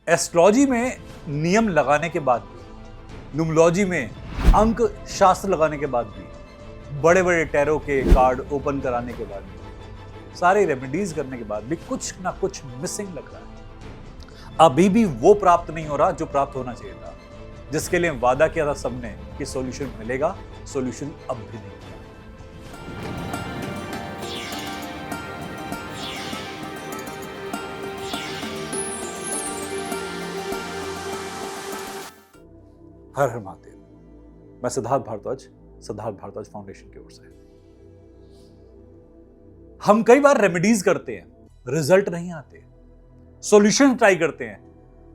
Astrology में नियम लगाने के बाद भी, न्यूमरोलॉजी में अंक शास्त्र लगाने के बाद भी, बड़े बड़े टैरो के कार्ड ओपन कराने के बाद भी, सारे रेमेडीज करने के बाद भी कुछ ना कुछ मिसिंग लग रहा है। अभी भी वो प्राप्त नहीं हो रहा जो प्राप्त होना चाहिए था, जिसके लिए वादा किया था सबने कि सॉल्यूशन मिलेगा। सॉल्यूशन अब भी नहीं मिला। हर हर महादेव। मैं सिद्धार्थ भारद्वाज फाउंडेशन की ओर से। हम कई बार रेमेडीज करते हैं, रिजल्ट नहीं आते। सॉल्यूशन ट्राई करते हैं,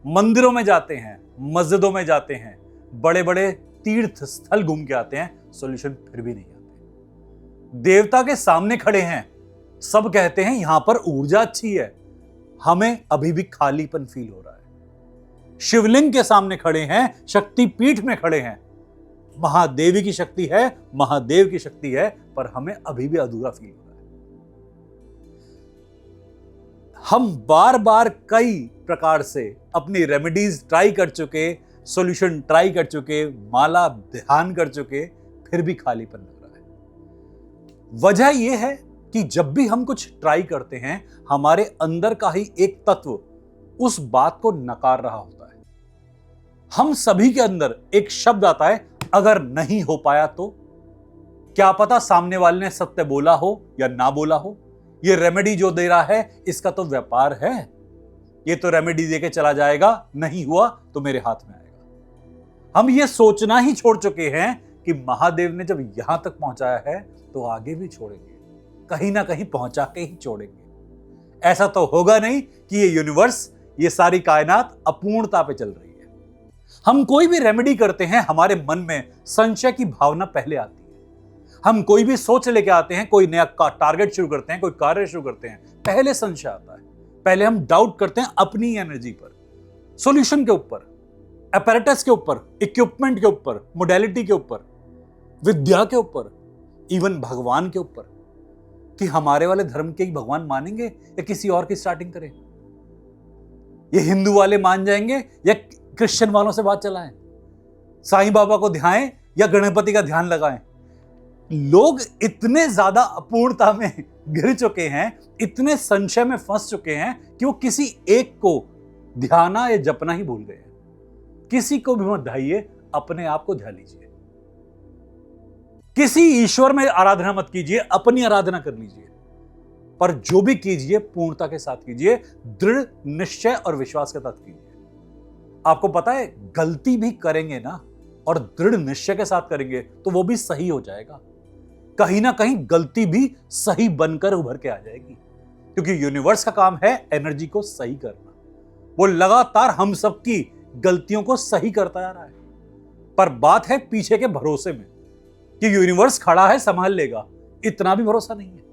मंदिरों में जाते हैं, मस्जिदों में जाते हैं, बड़े बड़े तीर्थ स्थल घूम के आते हैं, सॉल्यूशन फिर भी नहीं आते। देवता के सामने खड़े हैं, सब कहते हैं यहां पर ऊर्जा अच्छी है, हमें अभी भी खालीपन फील हो रहा है। शिवलिंग के सामने खड़े हैं, शक्तिपीठ में खड़े हैं, महादेवी की शक्ति है, महादेव की शक्ति है, पर हमें अभी भी अधूरा फील हो रहा है। हम बार बार कई प्रकार से अपनी रेमेडीज ट्राई कर चुके, सॉल्यूशन ट्राई कर चुके, माला ध्यान कर चुके, फिर भी खालीपन लग रहा है। वजह यह है कि जब भी हम कुछ ट्राई करते हैं, हमारे अंदर का ही एक तत्व उस बात को नकार रहा होता है। हम सभी के अंदर एक शब्द आता है, अगर नहीं हो पाया तो। क्या पता सामने वाले ने सत्य बोला हो या ना बोला हो। ये रेमेडी जो दे रहा है, इसका तो व्यापार है। ये तो रेमेडी देके चला जाएगा, नहीं हुआ तो मेरे हाथ में आएगा। हम ये सोचना ही छोड़ चुके हैं कि महादेव ने जब यहां तक पहुंचाया है तो आगे भी छोड़ेंगे, कहीं ना कहीं पहुंचा के ही छोड़ेंगे। ऐसा तो होगा नहीं कि ये यूनिवर्स, ये सारी कायनात अपूर्णता पे चल रही है। हम कोई भी रेमेडी करते हैं, हमारे मन में संशय की भावना पहले आती है। हम कोई भी सोच लेके आते हैं, कोई नया टारगेट शुरू करते हैं, कोई कार्य शुरू करते हैं, पहले संशय आता है। पहले हम डाउट करते हैं अपनी एनर्जी पर, सॉल्यूशन के ऊपर, अपैरेटस के ऊपर, इक्विपमेंट के ऊपर, मोडेलिटी के ऊपर, विद्या के ऊपर, इवन भगवान के ऊपर, कि हमारे वाले धर्म के ही भगवान मानेंगे या किसी और की स्टार्टिंग करें। ये हिंदू वाले मान जाएंगे या क्रिश्चियन वालों से बात चलाएं, साईं बाबा को ध्याएं या गणपति का ध्यान लगाएं। लोग इतने ज्यादा अपूर्णता में गिर चुके हैं, इतने संशय में फंस चुके हैं कि वो किसी एक को ध्याना या जपना ही भूल गए हैं। किसी को भी मत ध्याइए, अपने आप को ध्यान लीजिए। किसी ईश्वर में आराधना मत कीजिए, अपनी आराधना कर लीजिए। पर जो भी कीजिए पूर्णता के साथ कीजिए, दृढ़ निश्चय और विश्वास के साथ कीजिए। आपको पता है, गलती भी करेंगे ना और दृढ़ निश्चय के साथ करेंगे तो वो भी सही हो जाएगा। कहीं ना कहीं गलती भी सही बनकर उभर के आ जाएगी, क्योंकि यूनिवर्स का काम है एनर्जी को सही करना। वो लगातार हम सबकी गलतियों को सही करता जा रहा है। पर बात है पीछे के भरोसे में कि यूनिवर्स खड़ा है, संभाल लेगा, इतना भी भरोसा नहीं है।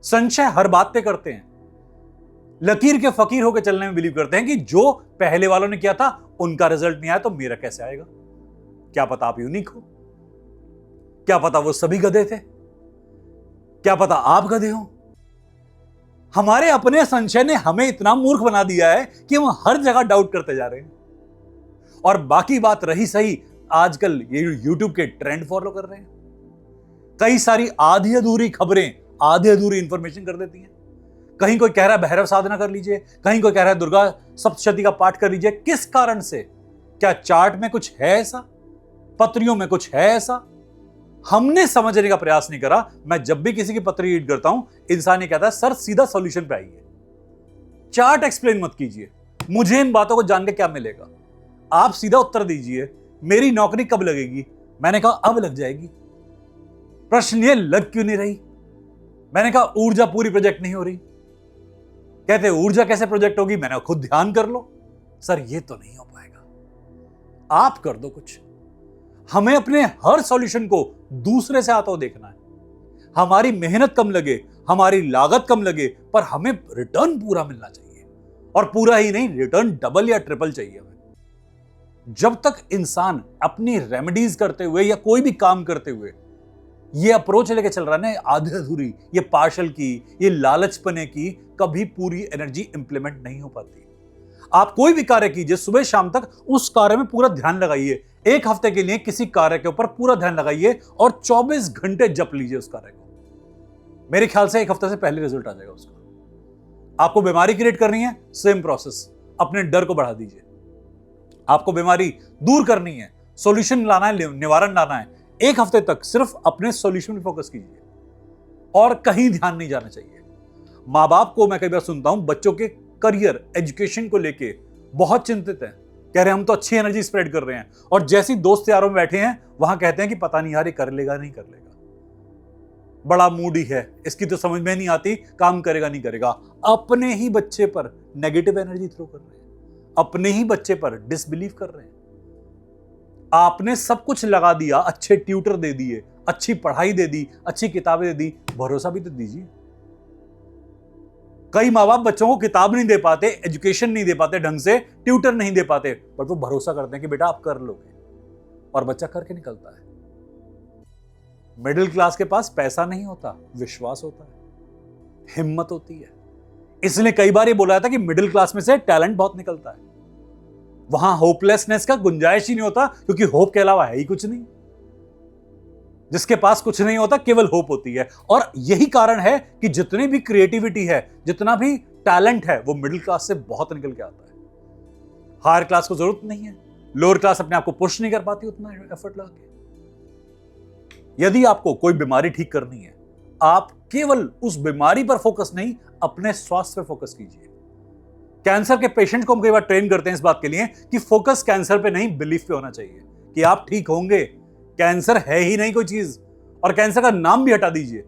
संशय हर बात पे करते हैं, लकीर के फकीर होकर चलने में बिलीव करते हैं कि जो पहले वालों ने किया था उनका रिजल्ट नहीं आया तो मेरा कैसे आएगा। क्या पता आप यूनिक हो, क्या पता वो सभी गधे थे, क्या पता आप गधे हो। हमारे अपने संशय ने हमें इतना मूर्ख बना दिया है कि हम हर जगह डाउट करते जा रहे हैं। और बाकी बात रही सही, आजकल ये यूट्यूब के ट्रेंड फॉलो कर रहे हैं। कई सारी आधी अधूरी खबरें, आधी अधूरी इंफॉर्मेशन कर देती हैं। कहीं कोई कह रहा है भैरव साधना कर लीजिए, कहीं कोई कह रहा है दुर्गा सप्तशती का पाठ कर लीजिए। किस कारण से? क्या चार्ट में कुछ है ऐसा? पत्रियों में कुछ है ऐसा? हमने समझने का प्रयास नहीं करा। मैं जब भी किसी की पत्री रीड करता हूं, इंसान ये कहता है सर सीधा सॉल्यूशन पे आइए, चार्ट एक्सप्लेन मत कीजिए, मुझे इन बातों को जान के क्या मिलेगा। आप सीधा उत्तर दीजिए, मेरी नौकरी कब लगेगी? मैंने कहा अब लग जाएगी। प्रश्न ये लग क्यों नहीं रही? मैंने कहा ऊर्जा पूरी प्रोजेक्ट नहीं हो रही। कहते ऊर्जा कैसे प्रोजेक्ट होगी? मैंने खुद ध्यान कर लो। सर ये तो नहीं हो पाएगा, आप कर दो कुछ। हमें अपने हर सॉल्यूशन को दूसरे से आता हुआ देखना है। हमारी मेहनत कम लगे, हमारी लागत कम लगे, पर हमें रिटर्न पूरा मिलना चाहिए। और पूरा ही नहीं, रिटर्न डबल या ट्रिपल चाहिए हमें। जब तक इंसान अपनी रेमेडीज करते हुए या कोई भी काम करते हुए ये अप्रोच लेके चल रहा है ना, आधी अधूरी, ये पार्शल की, ये लालचपने की, कभी पूरी एनर्जी इंप्लीमेंट नहीं हो पाती। आप कोई भी कार्य कीजिए, सुबह शाम तक उस कार्य में पूरा ध्यान लगाइए। एक हफ्ते के लिए किसी कार्य के ऊपर पूरा ध्यान लगाइए और 24 घंटे जप लीजिए उस कार्य को। मेरे ख्याल से एक हफ्ते से पहले रिजल्ट आ जाएगा उसका। आपको बीमारी क्रिएट करनी है, सेम प्रोसेस, अपने डर को बढ़ा दीजिए। आपको बीमारी दूर करनी है, सॉल्यूशन लाना है, निवारण लाना है, एक हफ्ते तक सिर्फ अपने सॉल्यूशन पे फोकस कीजिए और कहीं ध्यान नहीं जाना चाहिए। माँ बाप को मैं कई बार सुनता हूं बच्चों के करियर, एजुकेशन को लेके बहुत चिंतित हैं। कह रहे हैं हम तो अच्छी एनर्जी स्प्रेड कर रहे हैं, और जैसी दोस्त यारों में बैठे हैं वहां कहते हैं कि पता नहीं यार ये कर लेगा नहीं कर लेगा, बड़ा मूडी है, इसकी तो समझ में नहीं आती, काम करेगा नहीं करेगा। अपने ही बच्चे पर नेगेटिव एनर्जी थ्रो कर रहे हैं, अपने ही बच्चे पर डिसबिलीव कर रहे हैं। आपने सब कुछ लगा दिया, अच्छे ट्यूटर दे दिए, अच्छी पढ़ाई दे दी, अच्छी किताबें दे दी, भरोसा भी तो दीजिए। कई माँ बाप बच्चों को किताब नहीं दे पाते, एजुकेशन नहीं दे पाते ढंग से, ट्यूटर नहीं दे पाते, बट वो भरोसा करते हैं कि बेटा आप कर लोगे, और बच्चा करके निकलता है। मिडिल क्लास के पास पैसा नहीं होता, विश्वास होता है, हिम्मत होती है। इसलिए कई बार ये बोला जाता है कि मिडिल क्लास में से टैलेंट बहुत निकलता है। वहां होपलेसनेस का गुंजाइश ही नहीं होता, क्योंकि होप के अलावा है ही कुछ नहीं। जिसके पास कुछ नहीं होता केवल होप होती है। और यही कारण है कि जितनी भी क्रिएटिविटी है, जितना भी टैलेंट है, वो मिडिल क्लास से बहुत निकल के आता है। हायर क्लास को जरूरत नहीं है, लोअर क्लास अपने आप को पुश नहीं कर पाती उतना एफर्ट लगा के। यदि आपको कोई बीमारी ठीक करनी है, आप केवल उस बीमारी पर फोकस नहीं, अपने स्वास्थ्य पर फोकस कीजिए। कैंसर के पेशेंट को हम कई बार ट्रेन करते हैं इस बात के लिए कि फोकस कैंसर पे नहीं, बिलीफ पे होना चाहिए कि आप ठीक होंगे। कैंसर है ही नहीं कोई चीज, और कैंसर का नाम भी हटा दीजिए,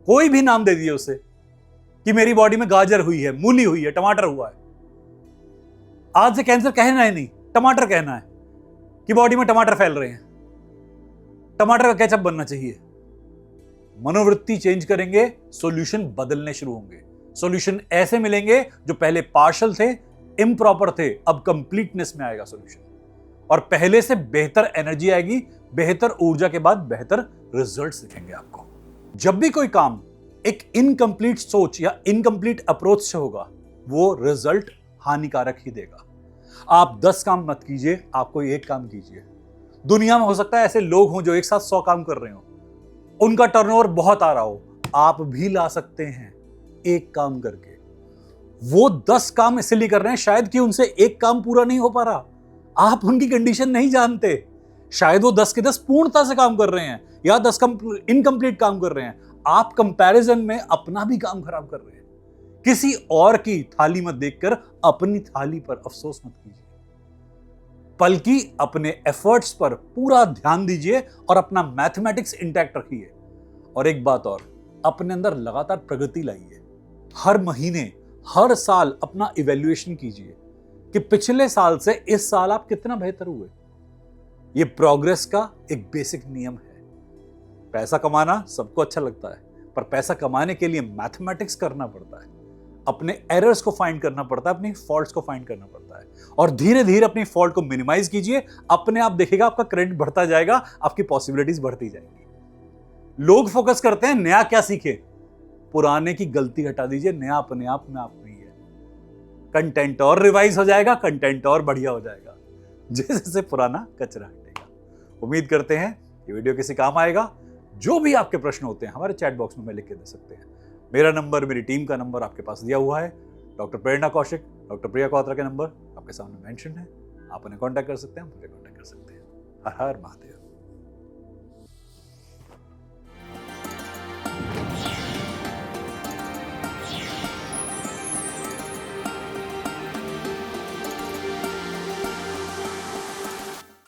कोई भी नाम दे दीजिए उसे कि मेरी बॉडी में गाजर हुई है, मूली हुई है, टमाटर हुआ है। आज से कैंसर कहना है नहीं, टमाटर कहना है कि बॉडी में टमाटर फैल रहे हैं, टमाटर का केचप बनना चाहिए। मनोवृत्ति चेंज करेंगे, सॉल्यूशन बदलने शुरू होंगे। सॉल्यूशन ऐसे मिलेंगे जो पहले पार्शियल थे, इम्प्रॉपर थे, अब कंप्लीटनेस में आएगा सॉल्यूशन, और पहले से बेहतर एनर्जी आएगी, बेहतर ऊर्जा के बाद बेहतर रिजल्ट्स दिखेंगे आपको। जब भी कोई काम एक इनकम्प्लीट सोच या इनकम्प्लीट अप्रोच से होगा, वो रिजल्ट हानिकारक ही देगा। आप 10 काम मत कीजिए, आप कोई एक काम कीजिए। दुनिया में हो सकता है ऐसे लोग हों जो एक साथ 100 काम कर रहे हो, उनका टर्नओवर बहुत आ रहा हो, आप भी ला सकते हैं एक काम करके। वो 10 काम इसलिए कर रहे हैं शायद कि उनसे एक काम पूरा नहीं हो पा रहा, आप उनकी कंडीशन नहीं जानते। शायद वो 10 के 10 पूर्णता से काम कर रहे हैं, या 10 इनकम्प्लीट काम कर रहे हैं। आप कंपैरिजन में अपना भी काम खराब कर रहे हैं। किसी और की थाली मत देखकर अपनी थाली पर अफसोस मत कीजिए, बल्कि अपने एफर्ट्स पर पूरा ध्यान दीजिए और अपना मैथमेटिक्स इंटैक्ट रखिए। और एक बात और, अपने अंदर लगातार प्रगति लाइए। हर महीने, हर साल अपना इवैल्यूएशन कीजिए कि पिछले साल से इस साल आप कितना बेहतर हुए। यह प्रोग्रेस का एक बेसिक नियम है। पैसा कमाना सबको अच्छा लगता है, पर पैसा कमाने के लिए मैथमेटिक्स करना पड़ता है, अपने एरर्स को फाइंड करना पड़ता है, अपनी फॉल्ट्स को फाइंड करना पड़ता है, और धीरे धीरे अपनी फॉल्ट को मिनिमाइज कीजिए। अपने आप देखिएगा आपका क्रेडिट बढ़ता जाएगा, आपकी पॉसिबिलिटीज बढ़ती जाएंगी। लोग फोकस करते हैं नया क्या सीखे, पुराने की गलती हटा दीजिए, नया अपने आप में आप नहीं है। कंटेंट और रिवाइज हो जाएगा, कंटेंट और बढ़िया हो जाएगा, जैसे जैसे पुराना कचरा हटेगा। उम्मीद करते हैं ये वीडियो किसी काम आएगा। जो भी आपके प्रश्न होते हैं हमारे चैट बॉक्स में लिख के दे सकते हैं। मेरा नंबर, मेरी टीम का नंबर आपके पास दिया हुआ है। डॉक्टर प्रेरणा कौशिक, डॉक्टर प्रिया कौत्रा के नंबर आपके सामने मेंशन है। आप उन्हें कांटेक्ट कर सकते हैं, मुझे कांटेक्ट कर सकते हैं। हर हर महादेव।